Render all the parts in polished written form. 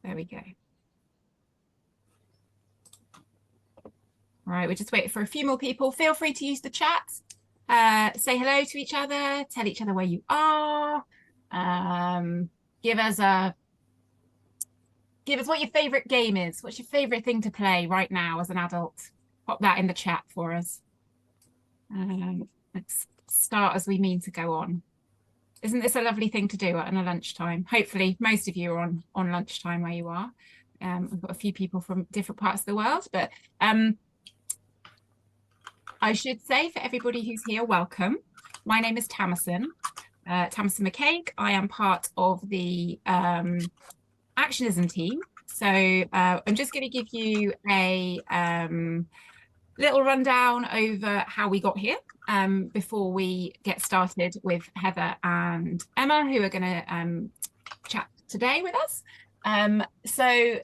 There we go. All right, we're just waiting for a few more people. Feel free to use the chat. Say hello to each other, tell each other where you are. Give us what your favorite game is. What's your favorite thing to play right now as an adult? Pop that in the chat for us. Let's start as we mean to go on. Isn't this a lovely thing to do at a lunchtime? Hopefully most of you are on lunchtime where you are. We've got a few people from different parts of the world, but I should say for everybody who's here, welcome. My name is Tamsin McCaig. I am part of the ACTionism team. So I'm just going to give you a little rundown over how we got here before we get started with Heather and Emma, who are going to chat today with us. So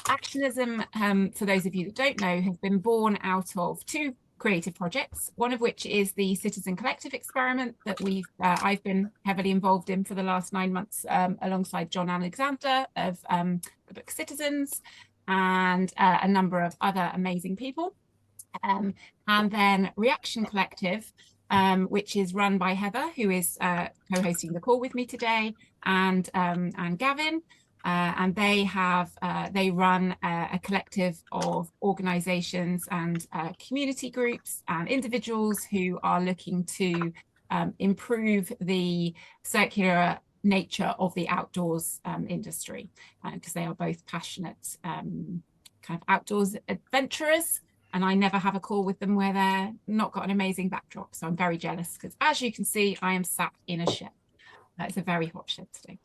ACTionism, for those of you that don't know, has been born out of two creative projects, one of which is the Citizen Collective experiment that I've been heavily involved in for the last 9 months alongside John Alexander of the book Citizens and a number of other amazing people. And then Reaction Collective, which is run by Heather, who is co-hosting the call with me today, and Gavin. And they run a collective of organisations and community groups and individuals who are looking to improve the circular nature of the outdoors industry, because they are both passionate kind of outdoors adventurers. And I never have a call with them where they're not got an amazing backdrop. So I'm very jealous because, as you can see, I am sat in a shed. It's a very hot shed today.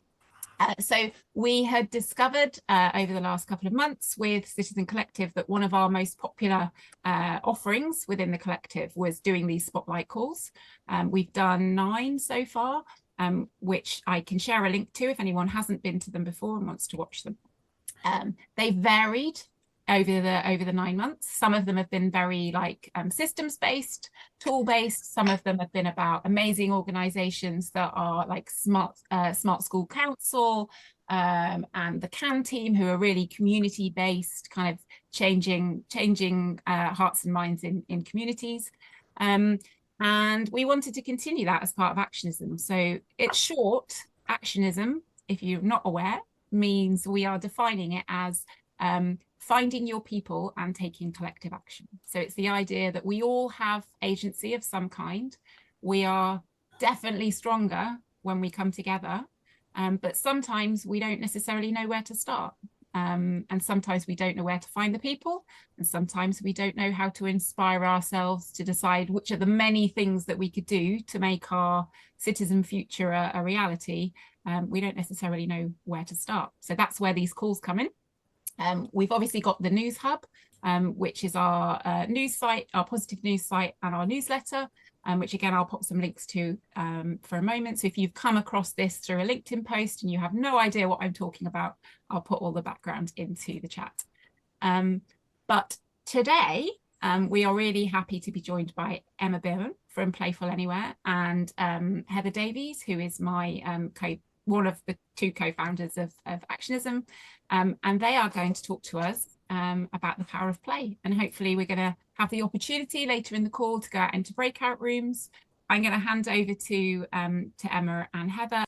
So we had discovered over the last couple of months with Citizen Collective that one of our most popular offerings within the collective was doing these spotlight calls. We've done 9 so far, which I can share a link to if anyone hasn't been to them before and wants to watch them. They varied over the 9 months. Some of them have been very like systems based, tool based. Some of them have been about amazing organizations that are like Smart School Council and the CAN team, who are really community based, kind of changing hearts and minds in communities. And we wanted to continue that as part of ACTionism. So it's short. ACTionism, if you're not aware, means we are defining it as finding your people and taking collective action. So it's the idea that we all have agency of some kind. We are definitely stronger when we come together, but sometimes we don't necessarily know where to start. And sometimes we don't know where to find the people. And sometimes we don't know how to inspire ourselves to decide which are the many things that we could do to make our citizen future a reality. We don't necessarily know where to start. So that's where these calls come in. We've obviously got the News Hub, which is our news site, our positive news site, and our newsletter, which again, I'll pop some links to for a moment. So if you've come across this through a LinkedIn post and you have no idea what I'm talking about, I'll put all the background into the chat. But today, we are really happy to be joined by Emma Bearman from Playful Anywhere and Heather Davies, who is my one of the 2 co-founders of ACTionism, and they are going to talk to us about the power of play. And hopefully we're going to have the opportunity later in the call to go out into breakout rooms. I'm going to hand over to Emma and Heather.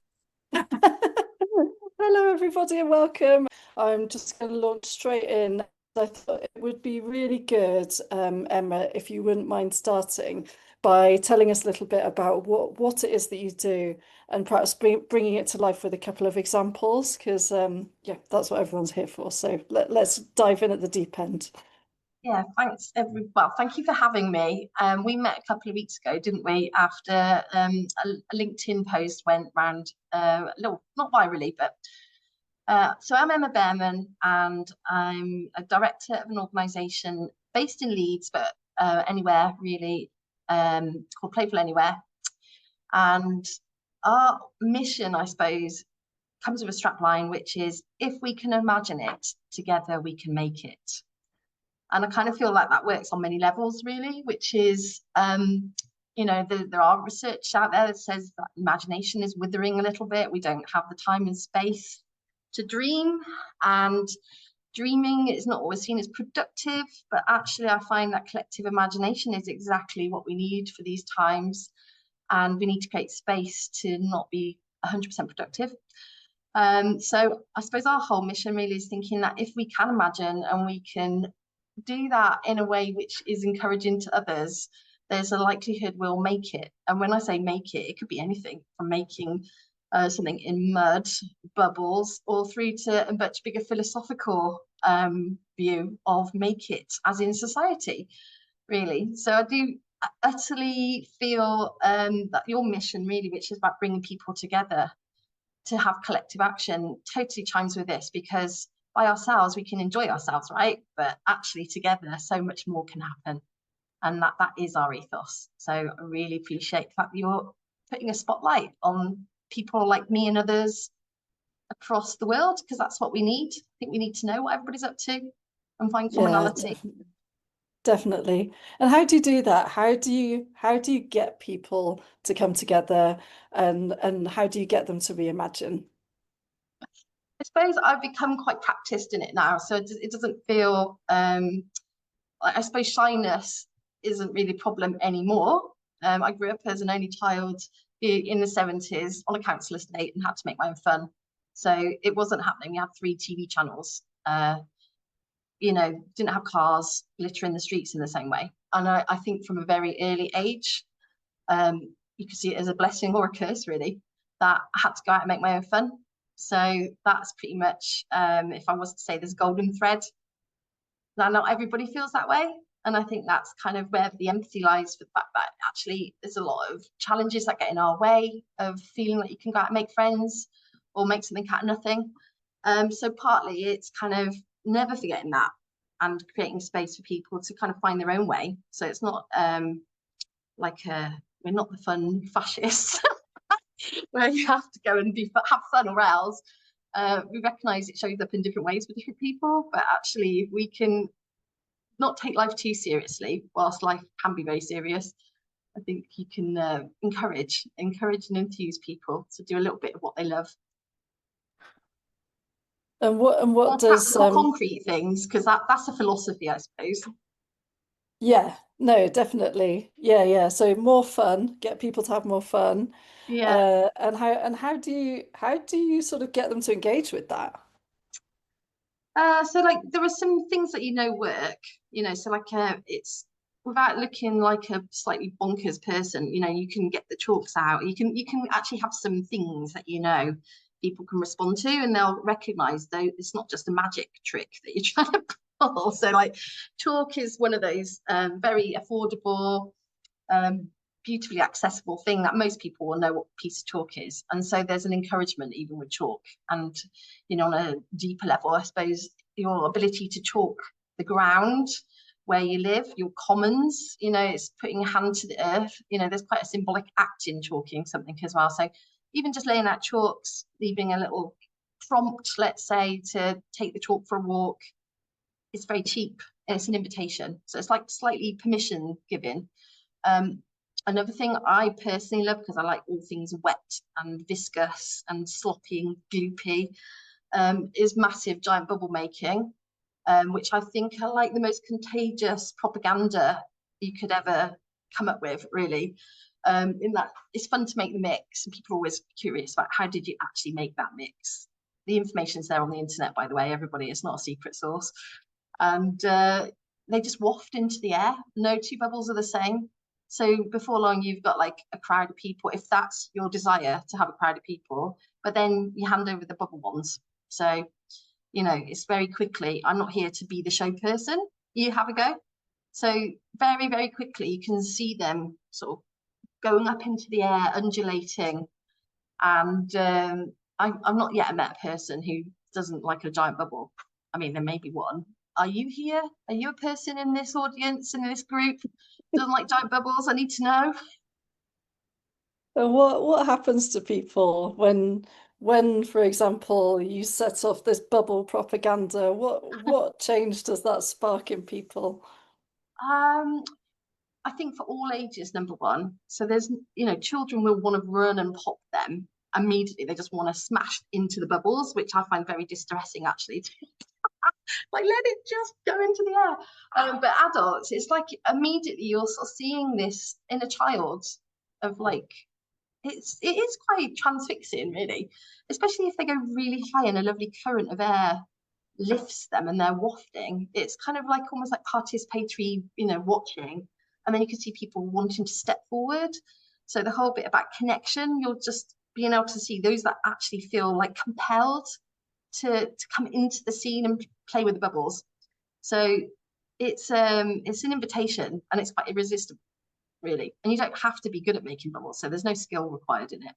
Hello everybody and welcome. I'm just going to launch straight in. I thought it would be really good, Emma, if you wouldn't mind starting by telling us a little bit about what it is that you do, and perhaps bringing it to life with a couple of examples, because yeah, that's what everyone's here for. So let's dive in at the deep end. Yeah, thanks well, thank you for having me. We met a couple of weeks ago, didn't we, after a LinkedIn post went round, not virally, but so I'm Emma Bearman, and I'm a director of an organisation based in Leeds, but anywhere really, called Playful Anywhere. And our mission, I suppose, comes with a strapline, which is, if we can imagine it, together we can make it. And I kind of feel like that works on many levels, really, which is, you know, there are research out there that says that imagination is withering a little bit. We don't have the time and space to dream, and dreaming is not always seen as productive, but actually I find that collective imagination is exactly what we need for these times, and we need to create space to not be 100% productive. So I suppose our whole mission really is thinking that if we can imagine and we can do that in a way which is encouraging to others, there's a likelihood we'll make it. And when I say make it, it could be anything from making something in mud, bubbles, or through to a much bigger philosophical view of make it as in society, really. So I do utterly feel that your mission really, which is about bringing people together to have collective action, totally chimes with this, because by ourselves we can enjoy ourselves, right? But actually together so much more can happen, and that is our ethos. So I really appreciate the fact that you're putting a spotlight on people like me and others across the world, because that's what we need. I think we need to know what everybody's up to and find commonality. Yeah, definitely. And how do you do that? How do you get people to come together, and how do you get them to reimagine? I suppose I've become quite practiced in it now, so it doesn't feel like, I suppose shyness isn't really a problem anymore. I grew up as an only child in the 70s on a council estate and had to make my own fun, so it wasn't happening. We had 3 TV channels, you know, didn't have cars littering the streets in the same way. And I think from a very early age, you could see it as a blessing or a curse, really, that I had to go out and make my own fun. So that's pretty much, if I was to say there's a golden thread. Now, not everybody feels that way. And I think that's kind of where the empathy lies, for the fact that actually there's a lot of challenges that get in our way of feeling that you can go out and make friends or make something out of nothing. So partly it's kind of never forgetting that and creating space for people to kind of find their own way. So it's not like we're not the fun fascists where you have to go and have fun or else. We recognise it shows up in different ways for different people, but actually we can not take life too seriously, whilst life can be very serious. I think you can encourage and enthuse people to do a little bit of what they love. And what does concrete things, because that's a philosophy, I suppose. Yeah, no, definitely. Yeah. So more fun, get people to have more fun. Yeah. And how do you sort of get them to engage with that? So like there are some things that work, so like it's without looking like a slightly bonkers person, you can get the chalks out, you can actually have some things that people can respond to, and they'll recognize though it's not just a magic trick that you're trying to pull. So like chalk is one of those very affordable, beautifully accessible thing that most people will know what a piece of chalk is. And so there's an encouragement even with chalk. And on a deeper level, I suppose your ability to chalk the ground where you live, your commons, it's putting your hand to the earth. There's quite a symbolic act in chalking something as well. So even just laying out chalks, leaving a little prompt, let's say, to take the chalk for a walk, it's very cheap and it's an invitation. So it's like slightly permission giving. Another thing I personally love, because I like all things wet and viscous and sloppy and gloopy, is massive giant bubble making, which I think are like the most contagious propaganda you could ever come up with, really. In that it's fun to make the mix, and people are always curious about how did you actually make that mix. The information's there on the internet, by the way, everybody, it's not a secret source. And they just waft into the air. No 2 bubbles are the same. So before long, you've got like a crowd of people, if that's your desire to have a crowd of people, but then you hand over the bubble ones. So, it's very quickly, I'm not here to be the show person, you have a go. So very, very quickly, you can see them sort of going up into the air, undulating. And I've not yet met a person who doesn't like a giant bubble. I mean, there may be one. Are you here? Are you a person in this audience, in this group, doesn't like giant bubbles? I need to know. And what happens to people when, for example, you set off this bubble propaganda? What change does that spark in people? I think for all ages, number one. So there's, children will want to run and pop them. immediately they just want to smash into the bubbles, which I find very distressing actually. Like, let it just go into the air. But adults, it's like immediately you're sort of seeing this in a child of like, it is quite transfixing, really, especially if they go really high and a lovely current of air lifts them and they're wafting. It's kind of like almost like participatory, watching, and then you can see people wanting to step forward. So the whole bit about connection, you're just being able to see those that actually feel like compelled to come into the scene and play with the bubbles. So it's an invitation, and it's quite irresistible, really. And you don't have to be good at making bubbles, so there's no skill required in it.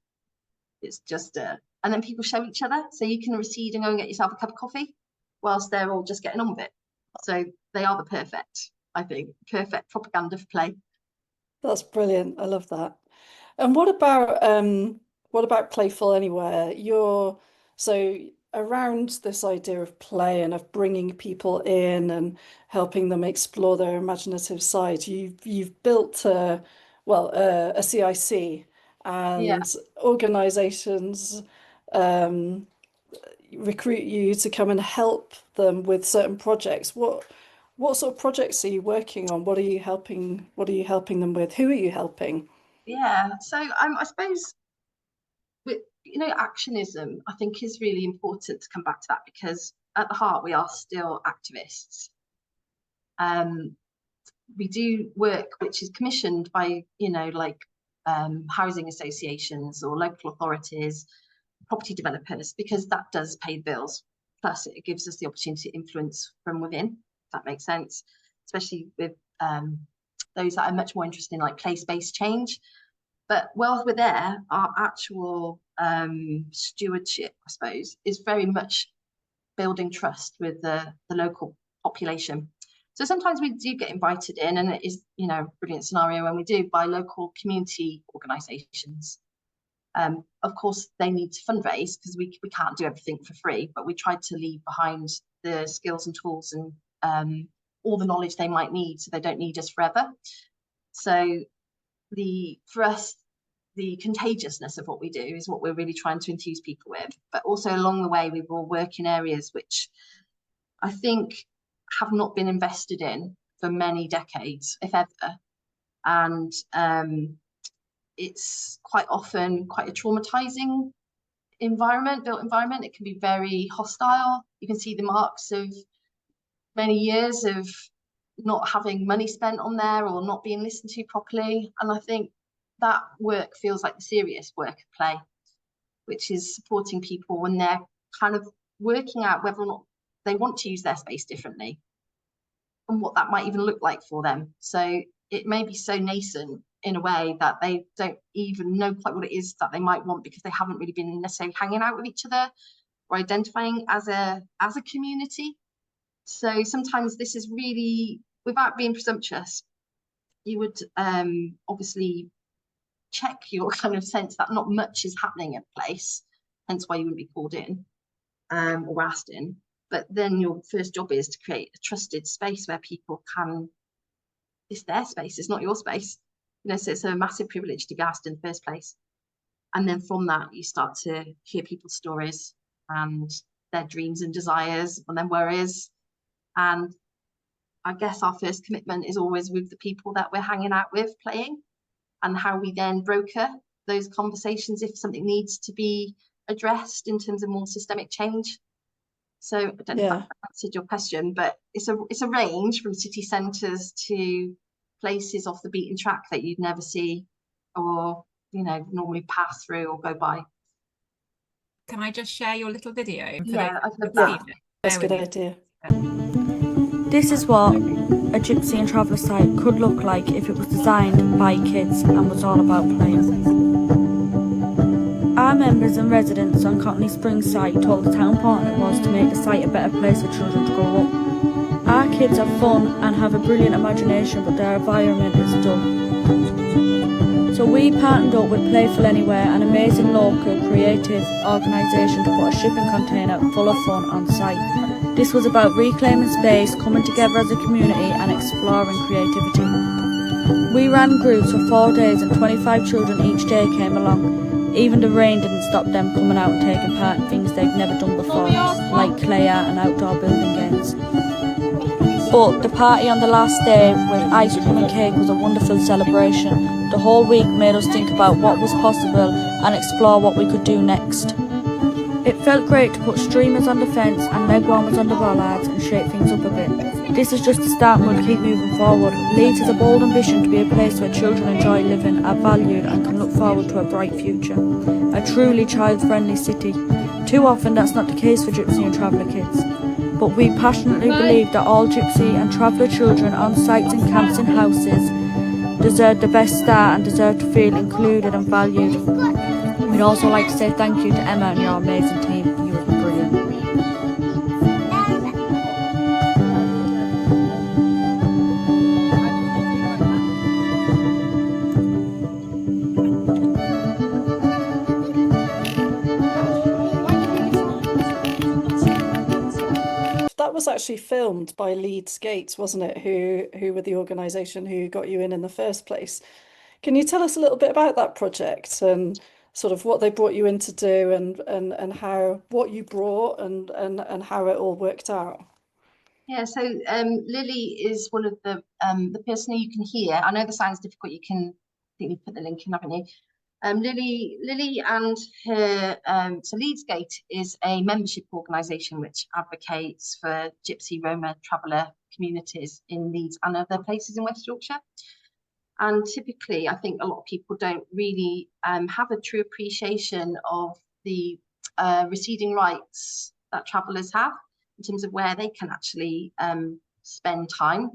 It's just and then people show each other, so you can recede and go and get yourself a cup of coffee whilst they're all just getting on with it. So they are perfect propaganda for play. That's brilliant. I love that. And what about Playful Anywhere? So around this idea of play and of bringing people in and helping them explore their imaginative side, you've built a CIC, and organisations recruit you to come and help them with certain projects. What sort of projects are you working on? What are you helping them with? Who are you helping? Yeah, so I suppose with ACTionism, I think is really important to come back to that, because at the heart we are still activists. We do work which is commissioned by housing associations or local authorities, property developers, because that does pay the bills. Plus it gives us the opportunity to influence from within, if that makes sense, especially with those that are much more interested in like place-based change. But while we're there, our actual stewardship, I suppose, is very much building trust with the local population. So sometimes we do get invited in, and it is, a brilliant scenario when we do, by local community organisations. Of course, they need to fundraise because we can't do everything for free, but we try to leave behind the skills and tools and all the knowledge they might need, so they don't need us forever. So for us, the contagiousness of what we do is what we're really trying to enthuse people with. But also along the way, we will work in areas which I think have not been invested in for many decades, if ever. And it's quite often quite a traumatizing built environment. It can be very hostile. You can see the marks of many years of not having money spent on there or not being listened to properly. And I think that work feels like the serious work of play, which is supporting people when they're kind of working out whether or not they want to use their space differently and what that might even look like for them. So it may be so nascent in a way that they don't even know quite what it is that they might want, because they haven't really been necessarily hanging out with each other or identifying as a community. So sometimes this is really, without being presumptuous, you would obviously check your kind of sense that not much is happening at a place, hence why you wouldn't be called in or asked in. But then your first job is to create a trusted space where people can, it's their space, it's not your space. So it's a massive privilege to be asked in the first place. And then from that, you start to hear people's stories and their dreams and desires and their worries. And I guess our first commitment is always with the people that we're hanging out with playing, and how we then broker those conversations if something needs to be addressed in terms of more systemic change. So I don't know if that answered your question, but it's a range from city centres to places off the beaten track that you'd never see or normally pass through or go by. Can I just share your little video? Yeah, I'd love that. That's a good idea. This is what a gypsy and traveller site could look like if it was designed by kids and was all about playing. Our members and residents on Cottony Springs site told us how important it was to make the site a better place for children to grow up. Our kids have fun and have a brilliant imagination, but their environment is dull. So we partnered up with Playful Anywhere, an amazing local creative organisation, to put a shipping container full of fun on site. This was about reclaiming space, coming together as a community and exploring creativity. We ran groups for 4 days and 25 children each day came along. Even the rain didn't stop them coming out and taking part in things they'd never done before, like clay art and outdoor building games. But the party on the last day with ice cream and cake was a wonderful celebration. The whole week made us think about what was possible and explore what we could do next. It felt great to put streamers on the fence and leg warmers on the bollards and shake things up a bit. This is just the start and we'll keep moving forward. Leeds has a bold ambition to be a place where children enjoy living, are valued and can look forward to a bright future. A truly child-friendly city. Too often that's not the case for Gypsy and Traveller kids. But we passionately believe that all Gypsy and Traveller children on sites and camps and houses deserve the best start and deserve to feel included and valued. We'd also like to say thank you to Emma and your amazing team. You were brilliant. That was actually filmed by Leeds-based, wasn't it? Who were the organisation who got you in the first place. Can you tell us a little bit about that project and sort of what they brought you in to do and how what you brought and how it all worked out? Yeah, so Lily is one of the person who you can hear. I know the sound's difficult. I think you put the link in, haven't you? Lily and her so Leeds-based is a membership organisation which advocates for Gypsy, Roma, Traveller communities in Leeds and other places in West Yorkshire. And typically, I think a lot of people don't really have a true appreciation of the receding rights that travellers have in terms of where they can actually spend time.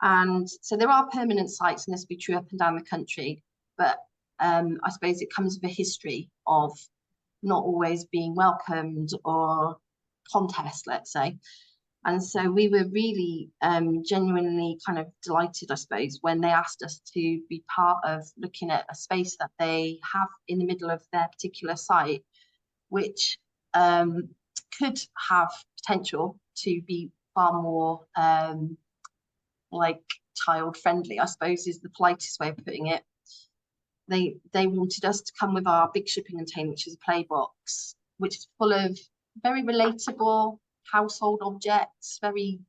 And so there are permanent sites, and this will be true up and down the country, but I suppose it comes with a history of not always being welcomed or contest, let's say. And so we were really genuinely kind of delighted, I suppose, when they asked us to be part of looking at a space that they have in the middle of their particular site, which could have potential to be far more like child friendly, I suppose is the politest way of putting it. They wanted us to come with our big shipping container, which is a play box, which is full of very relatable household objects, very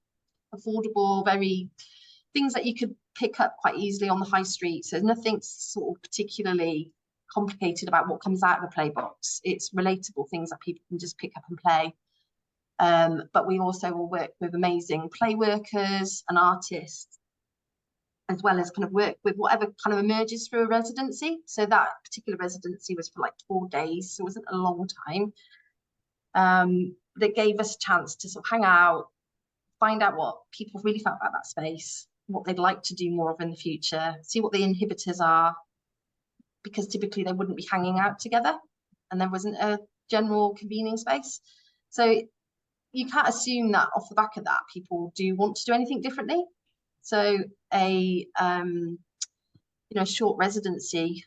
affordable, very things that you could pick up quite easily on the high street. So nothing sort of particularly complicated about what comes out of a play box. It's relatable things that people can just pick up and play. But we also will work with amazing play workers and artists, as well as kind of work with whatever kind of emerges through a residency. So that particular residency was for like 4 days, so it wasn't a long time. That gave us a chance to sort of hang out, find out what people really felt about that space, what they'd like to do more of in the future, see what the inhibitors are, because typically they wouldn't be hanging out together and there wasn't a general convening space. So you can't assume that off the back of that people do want to do anything differently. So a short residency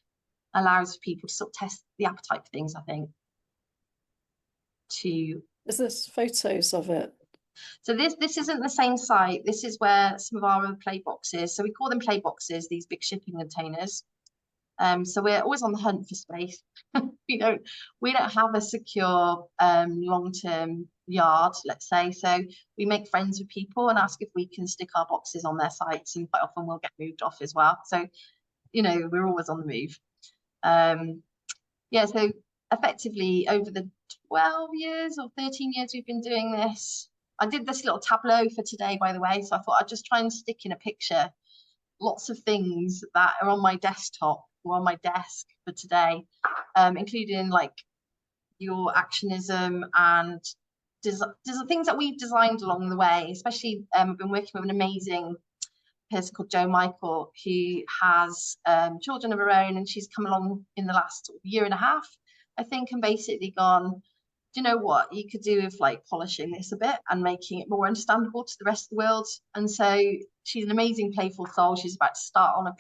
allows people to sort of test the appetite for things, I think. Is this photos of it? So this isn't the same site. This is where some of our other play boxes. So we call them play boxes, these big shipping containers. So we're always on the hunt for space. we don't have a secure long-term yard, let's say. So we make friends with people and ask if we can stick our boxes on their sites, and quite often we'll get moved off as well. So we're always on the move. Yeah, so effectively over the 12 years or 13 years we've been doing this. I did this little tableau for today, by the way, so I thought I'd just try and stick in a picture lots of things that are on my desktop or on my desk for today, including like your ACTionism and things that we've designed along the way. Especially I've been working with an amazing person called Jo Michael, who has children of her own, and she's come along in the last year and a half, I think, and basically gone, do you know what you could do with like polishing this a bit and making it more understandable to the rest of the world? And so she's an amazing playful soul. She's about to start on a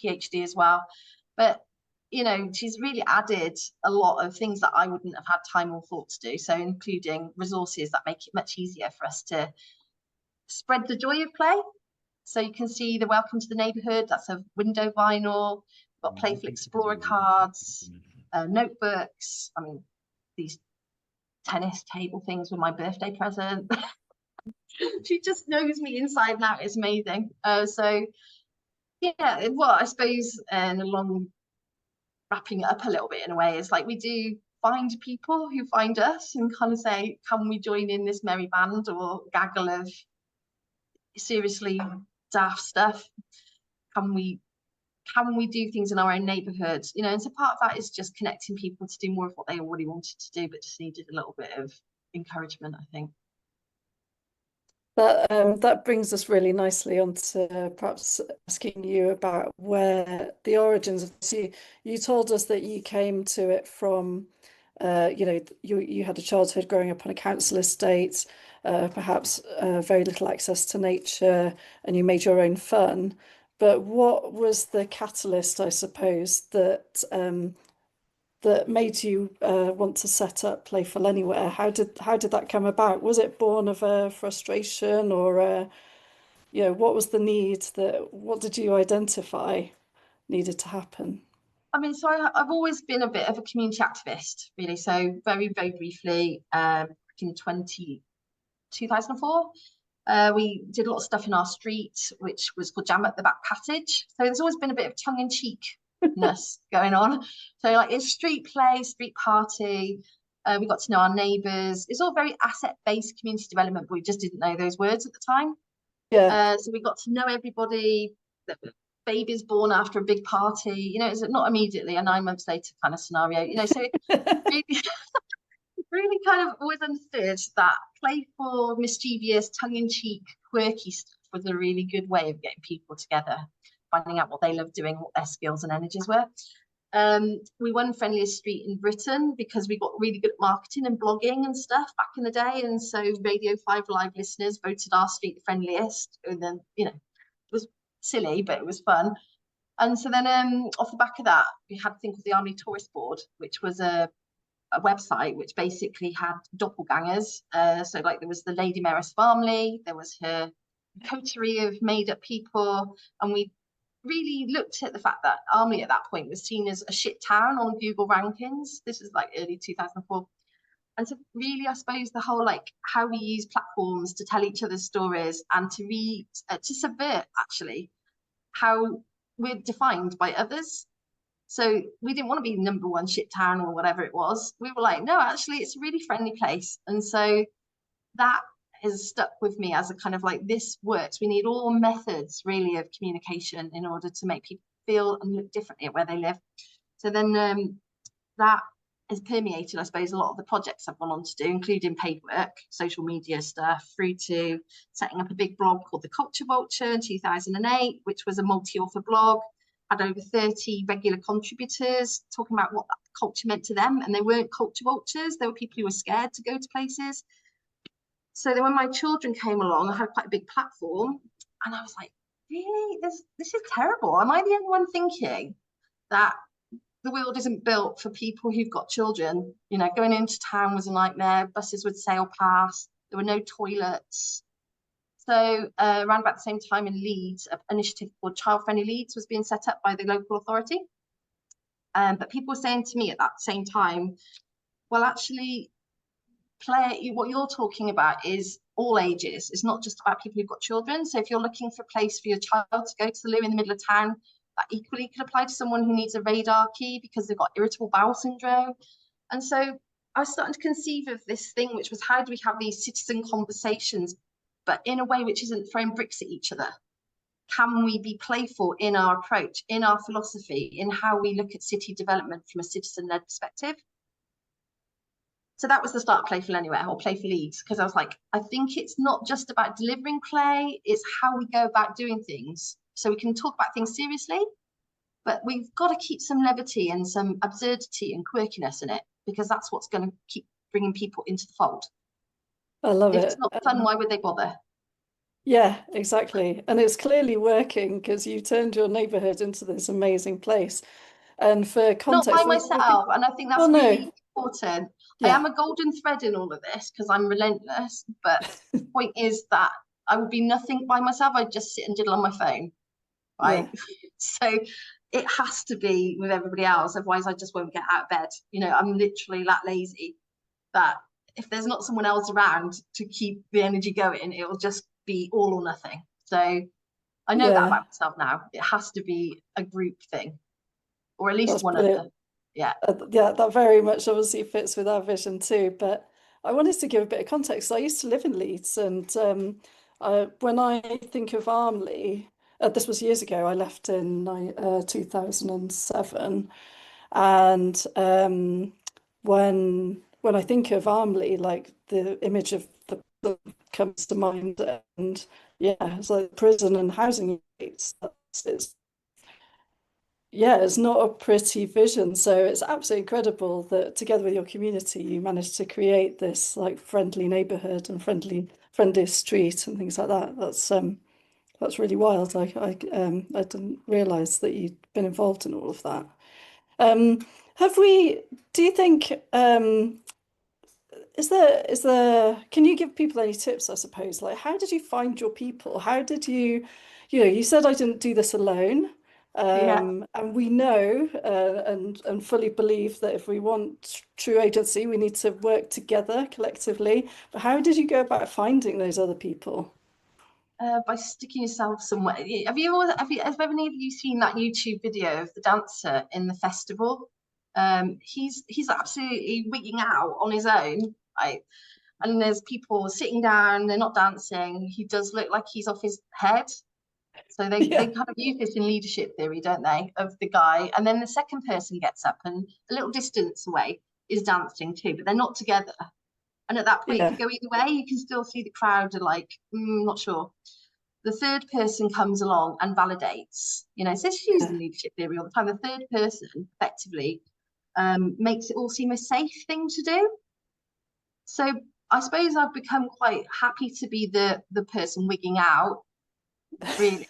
PhD as well, but she's really added a lot of things that I wouldn't have had time or thought to do, so including resources that make it much easier for us to spread the joy of play. So you can see the Welcome to the Neighbourhood, that's a window vinyl. We've got Playful Explorer cards. notebooks. I mean, these tennis table things were my birthday present. She just knows me inside and out. It's amazing. So yeah, well, I suppose, and along wrapping it up a little bit in a way, is like we do find people who find us and kind of say, can we join in this merry band or gaggle of seriously daft stuff? Can we do things in our own neighborhoods? You know, and so part of that is just connecting people to do more of what they already wanted to do, but just needed a little bit of encouragement, I think. That brings us really nicely onto perhaps asking you about where the origins of this. You told us that you came to it from, you know, you had a childhood growing up on a council estate, perhaps very little access to nature, and you made your own fun. But what was the catalyst, I suppose, that that made you want to set up Playful Anywhere? How did that come about? Was it born of a frustration, or you know, what was the need? What did you identify needed to happen? I mean, so I've always been a bit of a community activist, really. So very, very briefly, in 2004, we did a lot of stuff in our street, which was called Jam at the Back Passage. So there's always been a bit of tongue-in-cheekness going on. So like it's street play, street party. We got to know our neighbours. It's all very asset-based community development, but we just didn't know those words at the time. Yeah. So we got to know everybody. Babies born after a big party, you know, it's not immediately a 9 months later kind of scenario, you know. So really, really kind of always understood that playful, mischievous, tongue-in-cheek, quirky stuff was a really good way of getting people together, finding out what they love doing, what their skills and energies were. We won Friendliest Street in Britain because we got really good at marketing and blogging and stuff back in the day, and so Radio 5 Live listeners voted our street the friendliest, and then, you know, it was silly, but it was fun. And so then off the back of that, we had a thing called the Army Tourist Board, which was a website which basically had doppelgangers. So like there was the Lady Mayoress family, there was her coterie of made-up people, and we really looked at the fact that Army at that point was seen as a shit town on Google rankings. This is like early 2004. And so really, I suppose the whole like how we use platforms to tell each other's stories and to subvert actually how we're defined by others. So we didn't want to be #1 shit town or whatever it was. We were like, no, actually, it's a really friendly place. And so that has stuck with me as a kind of like, this works. We need all methods really of communication in order to make people feel and look differently at where they live. So then that has permeated, I suppose, a lot of the projects I've gone on to do, including paid work, social media stuff, through to setting up a big blog called The Culture Vulture in 2008, which was a multi-author blog, had over 30 regular contributors talking about what that culture meant to them. And they weren't culture vultures, they were people who were scared to go to places. So then when my children came along, I had quite a big platform, and I was like, really, this is terrible. Am I the only one thinking that the world isn't built for people who've got children? You know, going into town was a nightmare. Buses would sail past. There were no toilets. So around about the same time in Leeds, an initiative called Child Friendly Leeds was being set up by the local authority. But people were saying to me at that same time, well, actually, what you're talking about is all ages. It's not just about people who've got children. So if you're looking for a place for your child to go to the loo in the middle of town, that equally could apply to someone who needs a radar key because they've got irritable bowel syndrome. And so I was starting to conceive of this thing, which was, how do we have these citizen conversations, but in a way which isn't throwing bricks at each other? Can we be playful in our approach, in our philosophy, in how we look at city development from a citizen-led perspective? So that was the start of Playful Anywhere, or Playful Leeds, because I was like, I think it's not just about delivering play, it's how we go about doing things. So we can talk about things seriously, but we've got to keep some levity and some absurdity and quirkiness in it, because that's what's going to keep bringing people into the fold. I love it. If it's not fun, why would they bother? Yeah, exactly. And it's clearly working, because you turned your neighborhood into this amazing place. And for context, not by myself, and I think that's really important. Yeah. I am a golden thread in all of this because I'm relentless, but the point is that I would be nothing by myself. I'd just sit and diddle on my phone, right? Yeah. So it has to be with everybody else, otherwise I just won't get out of bed. You know, I'm literally that lazy that if there's not someone else around to keep the energy going, it'll just be all or nothing. So I know that about myself now. It has to be a group thing, or at least That's one brilliant. other. Yeah. Yeah, that very much obviously fits with our vision too. But I wanted to give a bit of context. I used to live in Leeds, and when I think of Armley, this was years ago. I left in 2007, and when I think of Armley, like the image of the that comes to mind, and yeah, it's like prison and housing rates. It's not a pretty vision. So it's absolutely incredible that together with your community, you managed to create this like friendly neighborhood and friendly street and things like that. That's really wild. I didn't realize that you'd been involved in all of that. Do you think, can you give people any tips, I suppose? Like, how did you find your people? How did you said I didn't do this alone. And we know and fully believe that if we want true agency, we need to work together collectively. But how did you go about finding those other people? By sticking yourself somewhere. Have any of you seen that YouTube video of the dancer in the festival? He's absolutely wigging out on his own. And there's people sitting down, they're not dancing. He does look like he's off his head. So they kind of use this in leadership theory, don't they, of the guy. And then the second person gets up and a little distance away is dancing too, but they're not together. And at that point, it could go either way. You can still see the crowd are like, not sure. The third person comes along and validates, so it's used in leadership theory all the time. The third person effectively makes it all seem a safe thing to do. So I suppose I've become quite happy to be the person wigging out, really,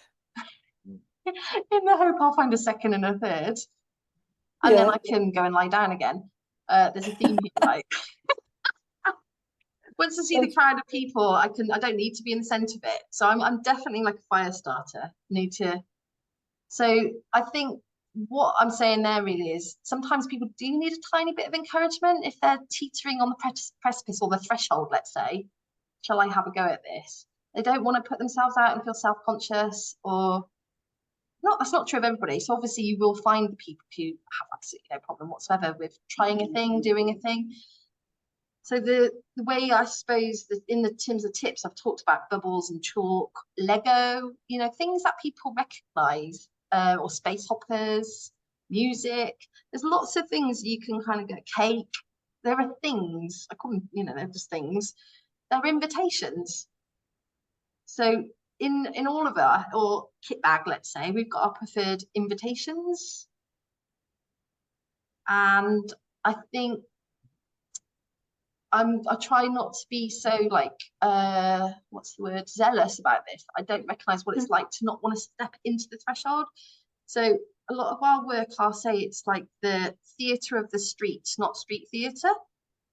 in the hope I'll find a second and a third. And then I can go and lie down again. There's a theme here, like once I see the crowd of people, I don't need to be in the centre of it. So I'm definitely like a fire starter. So I think what I'm saying there really is sometimes people do need a tiny bit of encouragement if they're teetering on the precipice or the threshold, let's say. Shall I have a go at this? They don't want to put themselves out and feel self-conscious, or not. That's not true of everybody. So obviously you will find the people who have absolutely no problem whatsoever with trying a thing, doing a thing. So the way, I suppose, in the terms of tips, I've talked about bubbles and chalk, Lego, things that people recognise, or space hoppers, music. There's lots of things you can kind of get. Cake. There are things, I call them, they're just things. They're invitations. So in all of our, or kit bag, let's say, we've got our preferred invitations. And I think I try not to be so zealous about this. I don't recognise what it's like to not want to step into the threshold. So a lot of our work, I'll say it's like the theatre of the streets, not street theatre.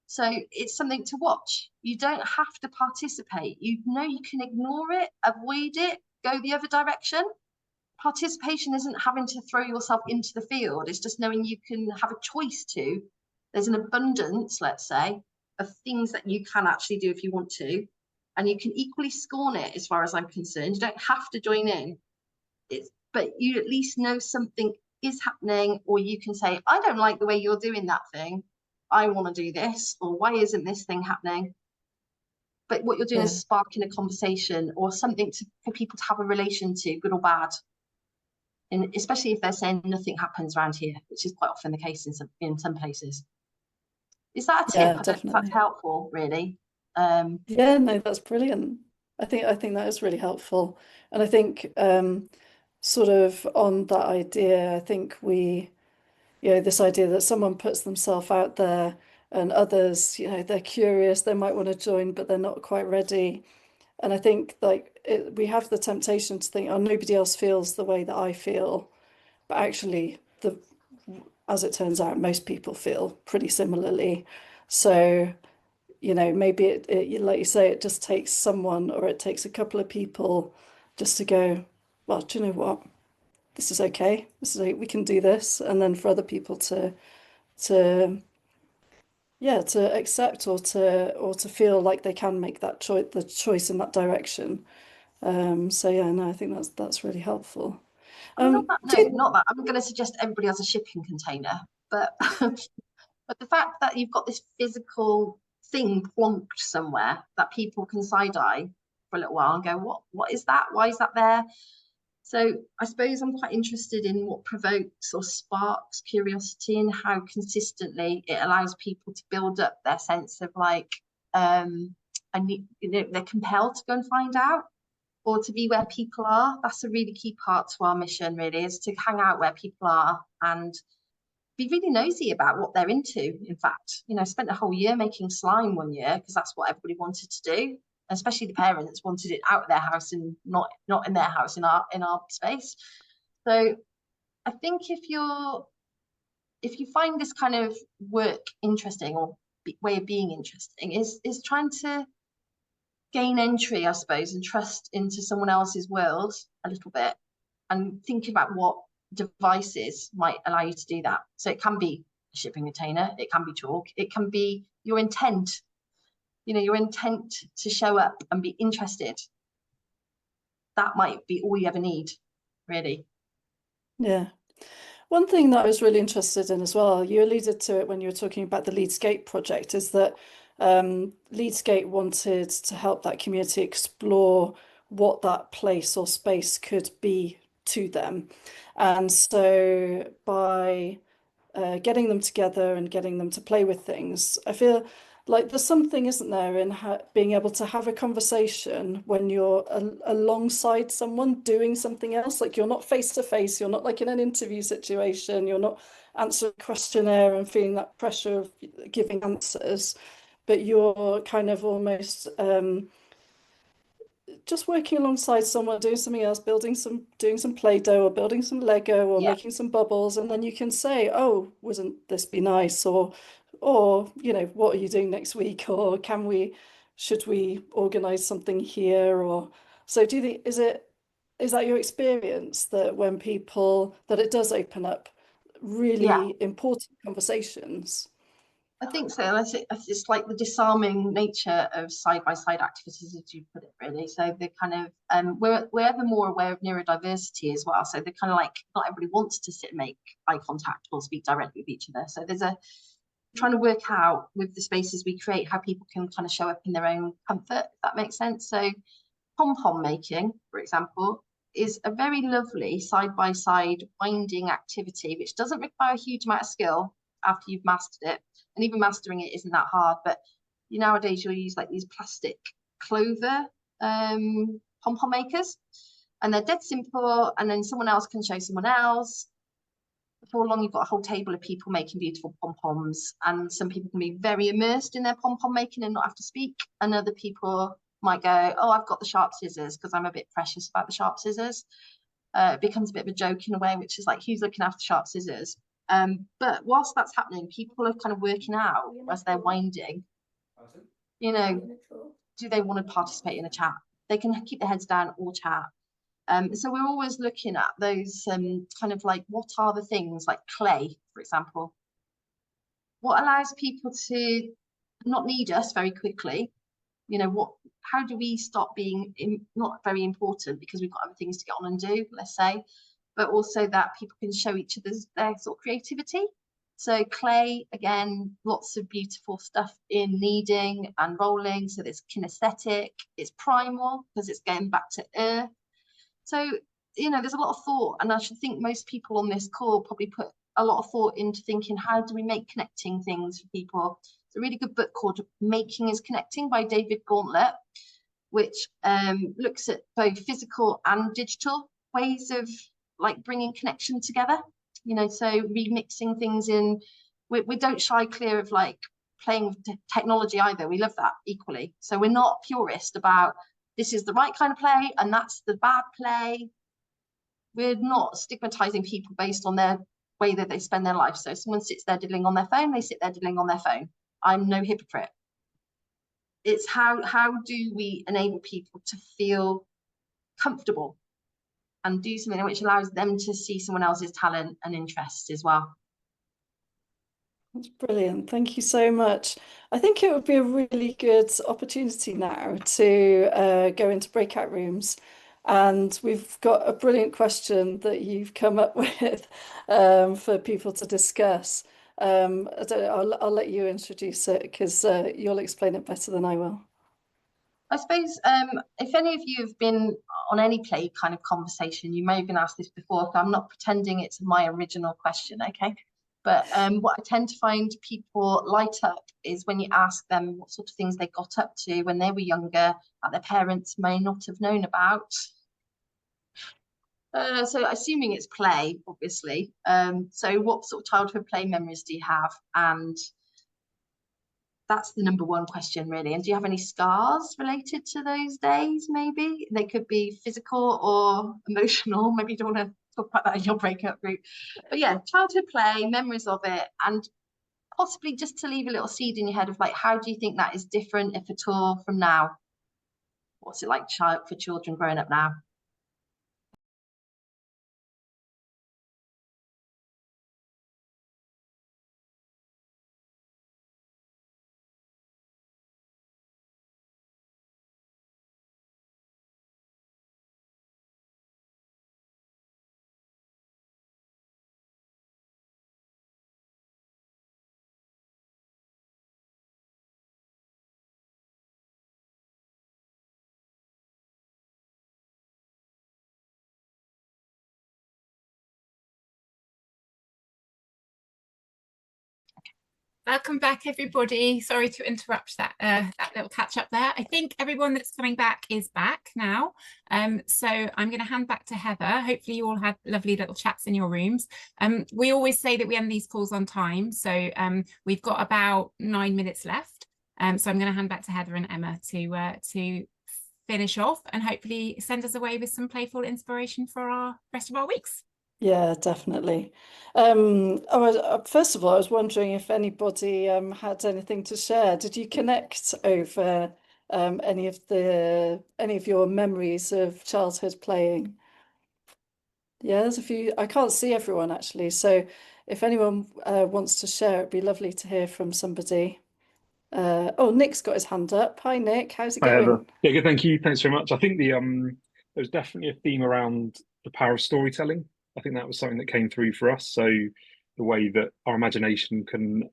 So it's something to watch. You don't have to participate. You can ignore it, avoid it, go the other direction. Participation isn't having to throw yourself into the field. It's just knowing you can have a choice to. There's an abundance, let's say, of things that you can actually do if you want to, and you can equally scorn it as far as I'm concerned. You don't have to join in, but you at least know something is happening, or you can say, I don't like the way you're doing that thing, I want to do this, or why isn't this thing happening? But what you're doing is sparking a conversation or something for people to have a relation to, good or bad. And especially if they're saying nothing happens around here, which is quite often the case in some places. Is that a tip? I don't know if that's helpful, really. No, that's brilliant. I think that is really helpful. And I think sort of on that idea, I think this idea that someone puts themselves out there and others, they're curious, they might want to join, but they're not quite ready. And I think we have the temptation to think, oh, nobody else feels the way that I feel. But actually, as it turns out, most people feel pretty similarly. So, maybe it, like you say, it just takes someone, or it takes a couple of people just to go, well, do you know what? this is okay, we can do this, and then for other people to yeah, to accept or to feel like they can make that choice in that direction. So yeah, no, I think that's really helpful. Not that I'm going to suggest everybody has a shipping container, but but the fact that you've got this physical thing plonked somewhere that people can side-eye for a little while and go, what is that? Why is that there? So I suppose I'm quite interested in what provokes or sparks curiosity and how consistently it allows people to build up their sense of like, they're compelled to go and find out, or to be where people are. That's a really key part to our mission, really, is to hang out where people are and be really nosy about what they're into. In fact, I spent a whole year making slime one year because that's what everybody wanted to do. Especially the parents wanted it out of their house and not in their house, in our space. So I think if you find this kind of work interesting, or way of being interesting, is trying to gain entry, I suppose, and trust into someone else's world a little bit, and think about what devices might allow you to do that. So it can be a shipping container, it can be chalk, it can be your intent, your intent to show up and be interested. That might be all you ever need, really. Yeah. One thing that I was really interested in as well, you alluded to it when you were talking about the Leeds-Gate project, is that Leeds-Gate wanted to help that community explore what that place or space could be to them. And so by getting them together and getting them to play with things, I feel like there's something, isn't there, in being able to have a conversation when you're alongside someone doing something else. Like, you're not face to face, you're not like in an interview situation, you're not answering a questionnaire and feeling that pressure of giving answers, but you're kind of almost just working alongside someone doing something else, doing some Play-Doh or building some Lego or making some bubbles, and then you can say, oh, wouldn't this be nice? Or what are you doing next week? Or should we organize something here? Or so do you think, is that your experience, that when that it does open up really important conversations? I think so. It's like the disarming nature of side-by-side activities, as you put it, really. So they're kind of, we're ever more aware of neurodiversity as well. So they're kind of like, not everybody wants to sit and make eye contact or speak directly with each other. So there's trying to work out with the spaces we create how people can kind of show up in their own comfort, if that makes sense. So pom-pom making, for example, is a very lovely side-by-side winding activity, which doesn't require a huge amount of skill after you've mastered it. And even mastering it isn't that hard, but nowadays you'll use like these plastic clover pom-pom makers, and they're dead simple, and then someone else can show someone else. Before long, you've got a whole table of people making beautiful pom-poms, and some people can be very immersed in their pom-pom making and not have to speak, and other people might go, oh, I've got the sharp scissors because I'm a bit precious about the sharp scissors. It becomes a bit of a joke in a way, which is like, who's looking after sharp scissors? But whilst that's happening, people are kind of working out as they're winding, do they want to participate in a chat? They can keep their heads down or chat. So we're always looking at those kind of like, what are the things like clay, for example? What allows people to not need us very quickly? How do we stop being not very important because we've got other things to get on and do, let's say, but also that people can show each other their sort of creativity. So clay, again, lots of beautiful stuff in kneading and rolling. So there's kinesthetic, it's primal because it's going back to earth. So, there's a lot of thought, and I should think most people on this call probably put a lot of thought into thinking, how do we make connecting things for people? It's a really good book called Making is Connecting by David Gauntlet, which looks at both physical and digital ways of like bringing connection together, so remixing things in. We don't shy clear of like playing with technology either. We love that equally. So we're not purist about this is the right kind of play and that's the bad play. We're not stigmatizing people based on their way that they spend their life. So if someone sits there diddling on their phone, they sit there diddling on their phone. I'm no hypocrite. It's how do we enable people to feel comfortable and do something which allows them to see someone else's talent and interest as well. That's brilliant. Thank you so much. I think it would be a really good opportunity now to go into breakout rooms. And we've got a brilliant question that you've come up with for people to discuss. I'll let you introduce it because you'll explain it better than I will. I suppose if any of you have been on any play kind of conversation, you may have been asked this before, so I'm not pretending it's my original question, okay? But what I tend to find people light up is when you ask them what sort of things they got up to when they were younger that their parents may not have known about. So assuming it's play, obviously. So what sort of childhood play memories do you have? And that's the number one question, really. And do you have any scars related to those days, maybe? They could be physical or emotional. Maybe you don't want to talk about that in your breakup group. But yeah, childhood play, memories of it, and possibly just to leave a little seed in your head of like, how do you think that is different, if at all, from now? What's it like for children growing up now? Welcome back, everybody. Sorry to interrupt that little catch up there. I think everyone that's coming back is back now. So I'm going to hand back to Heather. Hopefully you all had lovely little chats in your rooms. We always say that we end these calls on time. So we've got about 9 minutes left. So I'm going to hand back to Heather and Emma to finish off and hopefully send us away with some playful inspiration for our rest of our weeks. Yeah, definitely. First of all, I was wondering if anybody had anything to share. Did you connect over any of your memories of childhood playing? Yeah, there's a few. I can't see everyone actually, so if anyone wants to share, it'd be lovely to hear from somebody. Oh, Nick's got his hand up. Hi, Nick. How's it going? Yeah, good. Thank you. Thanks very much. I think there's definitely a theme around the power of storytelling. I think that was something that came through for us. So the way that our imagination can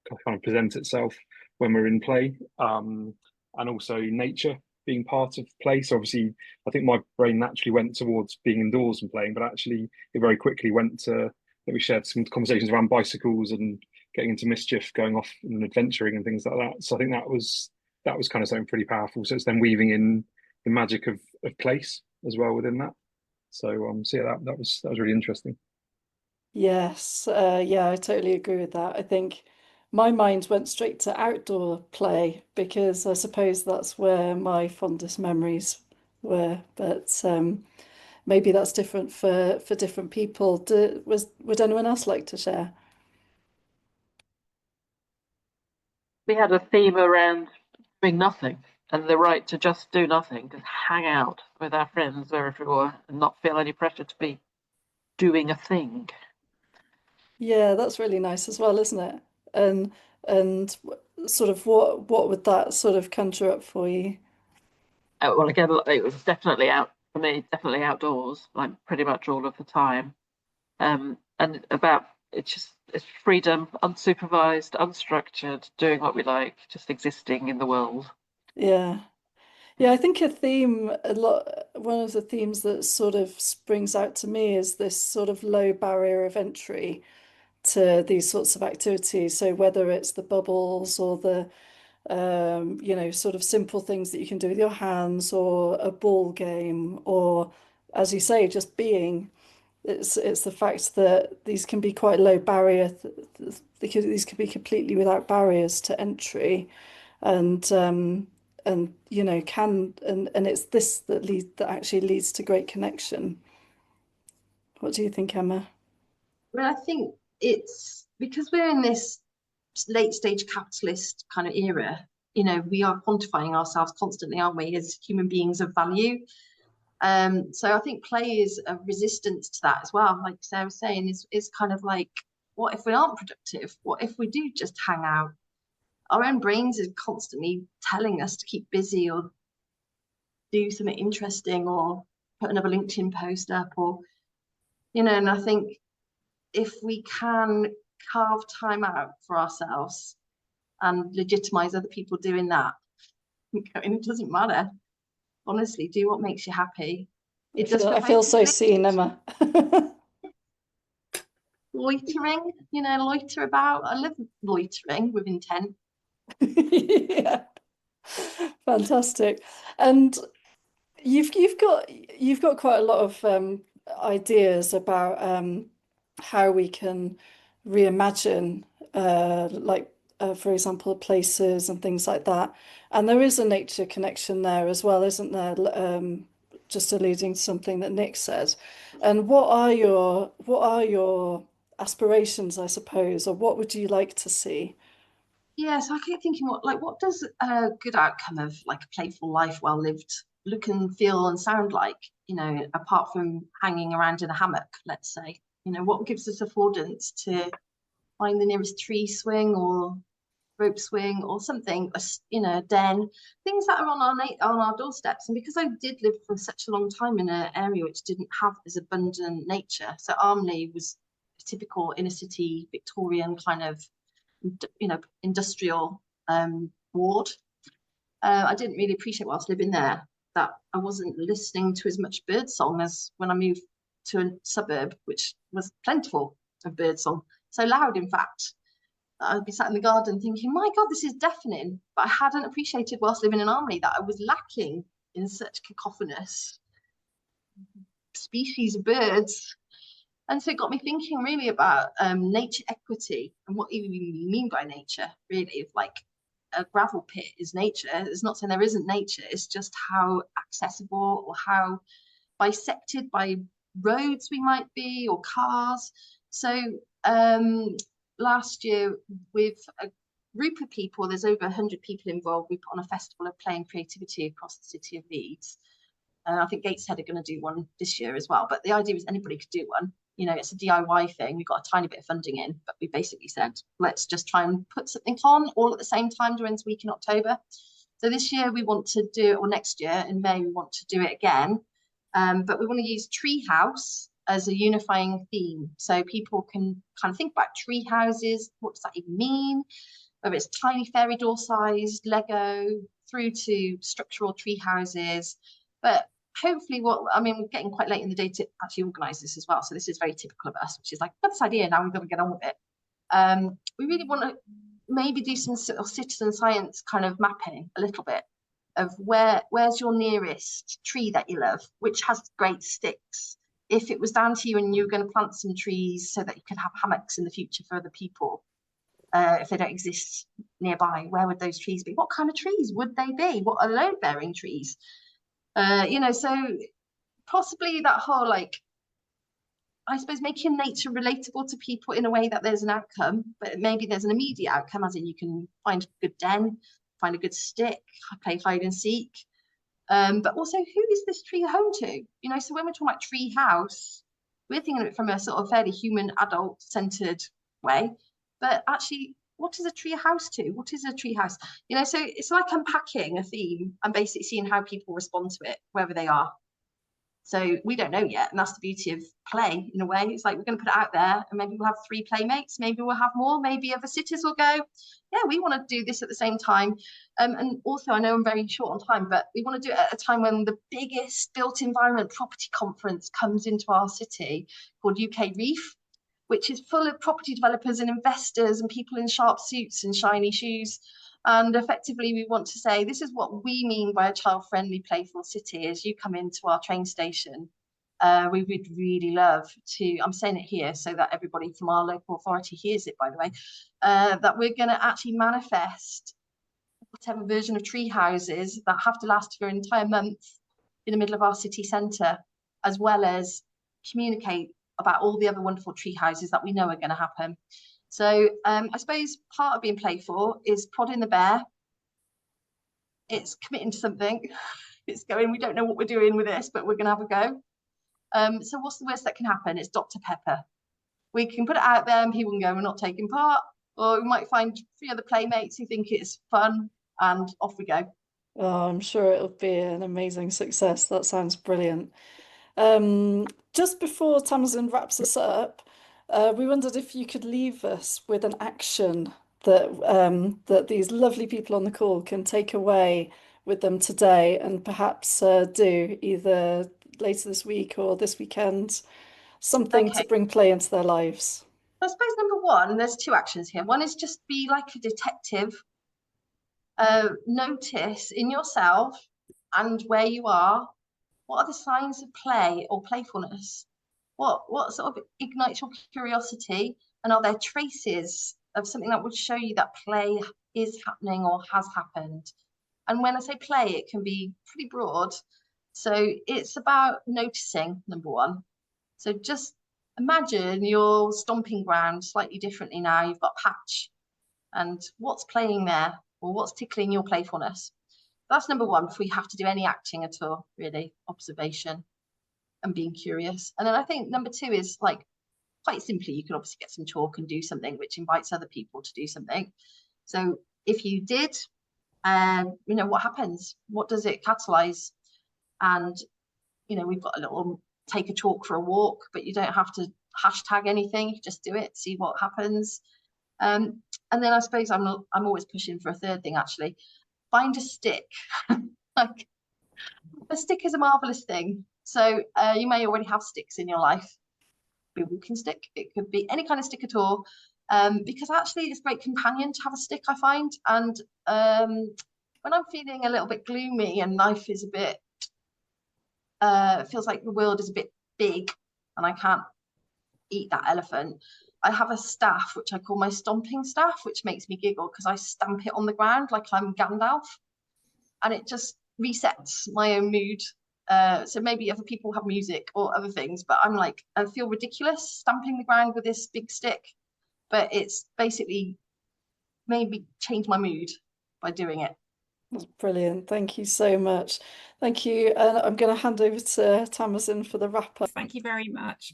kind of present itself when we're in play, and also nature being part of play. So obviously, I think my brain naturally went towards being indoors and playing, but actually it very quickly went to that we shared some conversations around bicycles and getting into mischief, going off and adventuring and things like that. So I think that was kind of something pretty powerful. So it's then weaving in the magic of place as well within that. So so yeah, that was really interesting. Yes, yeah, I totally agree with that. I think my mind went straight to outdoor play because I suppose that's where my fondest memories were. But maybe that's different for different people. Would anyone else like to share? We had a theme around doing nothing and the right to just do nothing, just hang out with our friends wherever we were and not feel any pressure to be doing a thing. Yeah, that's really nice as well, isn't it? And sort of what would that sort of conjure up for you? Well, again, it was definitely out for me, definitely outdoors, like pretty much all of the time. And about it's freedom, unsupervised, unstructured, doing what we like, just existing in the world. Yeah. Yeah, I think one of the themes that sort of springs out to me is this sort of low barrier of entry to these sorts of activities. So whether it's the bubbles or the sort of simple things that you can do with your hands or a ball game or, as you say, just being. It's the fact that these can be quite low barrier, because these can be completely without barriers to entry, and and it's this that actually leads to great connection. What do you think, Emma? Well, I think it's because we're in this late stage capitalist kind of era, we are quantifying ourselves constantly, aren't we, as human beings of value. So I think play is a resistance to that as well. Like Sarah was saying, is kind of like, what if we aren't productive? What if we do just hang out? Our own brains are constantly telling us to keep busy or do something interesting or put another LinkedIn post up, or, you know, and I think if we can carve time out for ourselves and legitimize other people doing that, I mean, it doesn't matter. Honestly, do what makes you happy. I feel so seen, Emma. Loitering, you know, loiter about. I love loitering with intent. Yeah, fantastic. And you've got quite a lot of ideas about how we can reimagine, for example, places and things like that. And there is a nature connection there as well, isn't there? Just alluding to something that Nick said. And what are your aspirations, I suppose, or what would you like to see? Yeah, so I keep thinking, what does a good outcome of like a playful life well lived look and feel and sound like, you know, apart from hanging around in a hammock, let's say, you know, what gives us affordance to find the nearest tree swing or rope swing or something, you know, den, things that are on our doorsteps. And because I did live for such a long time in an area which didn't have as abundant nature, so Armley was a typical inner city Victorian kind of, you know, industrial ward. I didn't really appreciate whilst living there that I wasn't listening to as much birdsong as when I moved to a suburb, which was plentiful of birdsong, so loud in fact. I'd be sat in the garden thinking, my God, this is deafening. But I hadn't appreciated whilst living in Armley that I was lacking in such cacophonous species of birds. And so it got me thinking really about nature equity and what you mean by nature, really. If like a gravel pit is nature, it's not saying there isn't nature, it's just how accessible or how bisected by roads we might be or cars. So last year, with a group of people, there's over 100 people involved, we put on a festival of play and creativity across the city of Leeds. I think Gateshead are going to do one this year as well, but the idea is anybody could do one. You know, it's a DIY thing. We got a tiny bit of funding in, but we basically said, let's just try and put something on all at the same time during this week in October. So this year we want to do it, or next year in May we want to do it again, but we want to use treehouse as a unifying theme, so people can kind of think about tree houses. What does that even mean? Whether it's tiny fairy door sized Lego through to structural tree houses. But hopefully, we're getting quite late in the day to actually organise this as well. So this is very typical of us, which is like, got this idea, now we've got to get on with it. We really want to maybe do some sort of citizen science kind of mapping a little bit of where's your nearest tree that you love, which has great sticks. If it was down to you and you were going to plant some trees so that you could have hammocks in the future for other people, if they don't exist nearby, where would those trees be? What kind of trees would they be? What are load-bearing trees? You know, so possibly that whole, like, I suppose making nature relatable to people in a way that there's an outcome, but maybe there's an immediate outcome, as in you can find a good den, find a good stick, play hide and seek. But also, who is this tree home to? You know, so when we're talking about tree house, we're thinking of it from a sort of fairly human, adult-centered way. But actually, what is a tree house to? What is a tree house? You know, so it's like unpacking a theme and basically seeing how people respond to it, wherever they are. So we don't know yet, and that's the beauty of play in a way. It's like we're going to put it out there, and maybe we'll have 3 playmates, maybe we'll have more, maybe other cities will go, yeah, we want to do this at the same time. And also, I know I'm very short on time, but we want to do it at a time when the biggest built environment property conference comes into our city, called UK Reef, which is full of property developers and investors and people in sharp suits and shiny shoes. And effectively, we want to say, this is what we mean by a child-friendly, playful city. As you come into our train station, we would really love to, I'm saying it here so that everybody from our local authority hears it, by the way, that we're going to actually manifest whatever version of tree houses that have to last for an entire month in the middle of our city centre, as well as communicate about all the other wonderful tree houses that we know are going to happen. So I suppose part of being playful is prodding the bear. It's committing to something. it's going, we don't know what we're doing with this, but we're going to have a go. So what's the worst that can happen? It's Dr. Pepper. We can put it out there and people can go, we're not taking part, or we might find 3 other playmates who think it's fun, and off we go. Oh, I'm sure it'll be an amazing success. That sounds brilliant. Just before Tamsin wraps us up, we wondered if you could leave us with an action that these lovely people on the call can take away with them today, and perhaps do either later this week or this weekend, something to bring play into their lives. I suppose number 1, there's 2 actions here. One is just be like a detective. Notice in yourself and where you are, what are the signs of play or playfulness? What sort of ignites your curiosity? And are there traces of something that would show you that play is happening or has happened? And when I say play, it can be pretty broad. So it's about noticing, number 1. So just imagine your stomping ground slightly differently now. You've got patch, and what's playing there, or what's tickling your playfulness? That's number 1 before you have to do any acting at all, really. Observation and being curious. And then I think number 2 is, like, quite simply, you can obviously get some chalk and do something which invites other people to do something. So if you did, you know, what happens? What does it catalyze? And, you know, we've got a little take a chalk for a walk, but you don't have to hashtag anything. You just do it, see what happens. And then I suppose I'm always pushing for a third thing, actually. Find a stick. Like, a stick is a marvelous thing. So you may already have sticks in your life. It could be a walking stick, it could be any kind of stick at all, because actually it's a great companion to have a stick, I find. And when I'm feeling a little bit gloomy and life is a bit, it feels like the world is a bit big and I can't eat that elephant, I have a staff which I call my stomping staff, which makes me giggle because I stamp it on the ground like I'm Gandalf, and it just resets my own mood. So maybe other people have music or other things, but I'm like, I feel ridiculous stamping the ground with this big stick, but it's basically made me change my mood by doing it. That's brilliant. Thank you so much. Thank you. And I'm going to hand over to Tamsin for the wrap up. Thank you very much.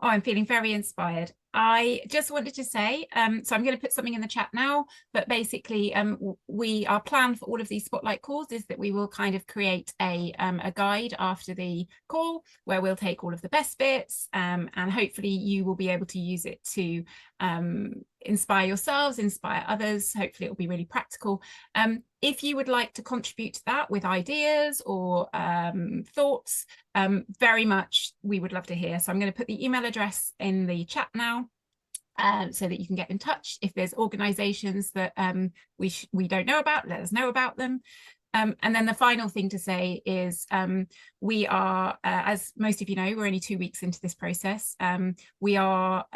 Oh, I'm feeling very inspired. I just wanted to say, so I'm going to put something in the chat now, but basically our plan for all of these spotlight calls is that we will kind of create a guide after the call where we'll take all of the best bits, and hopefully you will be able to use it to inspire yourselves, inspire others. Hopefully it will be really practical. If you would like to contribute to that with ideas or thoughts, very much we would love to hear. So I'm going to put the email address in the chat now, so that you can get in touch. If there's organisations that we don't know about, let us know about them. And then the final thing to say is we are, as most of you know, we're only 2 weeks into this process. We are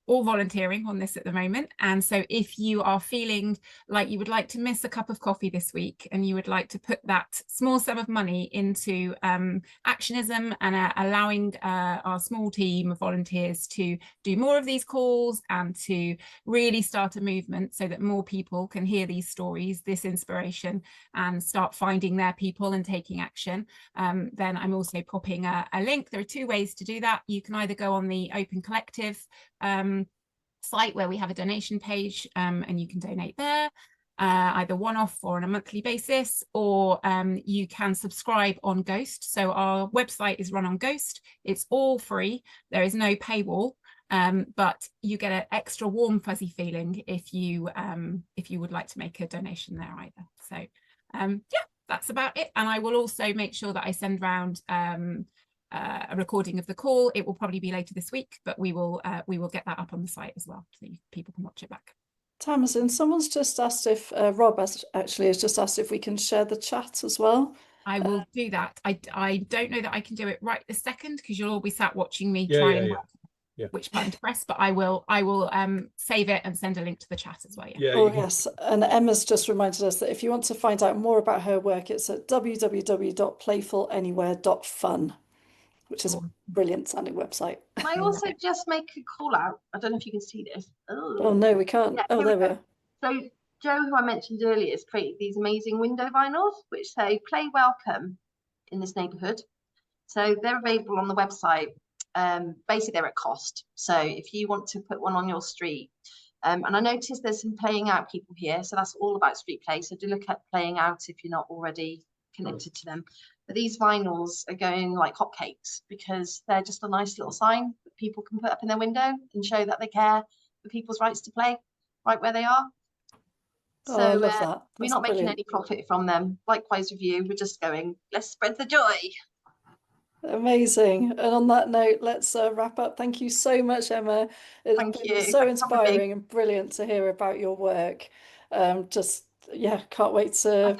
all volunteering on this at the moment. And so if you are feeling like you would like to miss a cup of coffee this week and you would like to put that small sum of money into ACTionism and allowing our small team of volunteers to do more of these calls and to really start a movement so that more people can hear these stories, this inspiration, and start finding their people and taking action, then I'm also popping a link. There are 2 ways to do that. You can either go on the Open Collective site where we have a donation page, and you can donate there, either one-off or on a monthly basis, or you can subscribe on Ghost. So our website is run on Ghost. It's all free. There is no paywall, but you get an extra warm fuzzy feeling if you would like to make a donation there either. So yeah, that's about it. And I will also make sure that I send round a recording of the call. It will probably be later this week, but we will get that up on the site as well, so people can watch it back. Tamsin, someone's just asked if Rob actually has just asked if we can share the chat as well. I will do that. I don't know that I can do it right this second because you'll all be sat watching me try and work which button to press, but I will save it and send a link to the chat as well. Yes, and Emma's just reminded us that if you want to find out more about her work, it's at www.playfulanywhere.fun, which is a brilliant sounding website. Can I also just make a call out? I don't know if you can see this. Oh no, we can't. Yeah, there we are. So Joe, who I mentioned earlier, has created these amazing window vinyls which say "Play welcome in this neighbourhood." So they're available on the website. Basically, they're at cost. So if you want to put one on your street, and I noticed there's some playing out people here, so that's all about street play. So do look at playing out if you're not already connected to them. But these vinyls are going like hotcakes because they're just a nice little sign that people can put up in their window and show that they care for people's rights to play right where they are. Oh, I love that. We're not making any profit from them. Likewise with you, we're just going, let's spread the joy. Amazing. And on that note, let's wrap up. Thank you so much, Emma. It's been so inspiring and brilliant to hear about your work. Yeah, can't wait to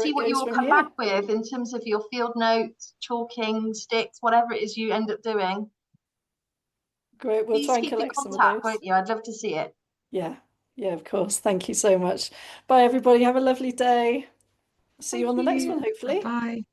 see what you will come back with in terms of your field notes, chalking, sticks, whatever it is you end up doing. Great. We'll try and collect some of those. Won't you? I'd love to see it. Yeah, of course. Thank you so much. Bye, everybody. Have a lovely day. See you on the next one, hopefully. Bye.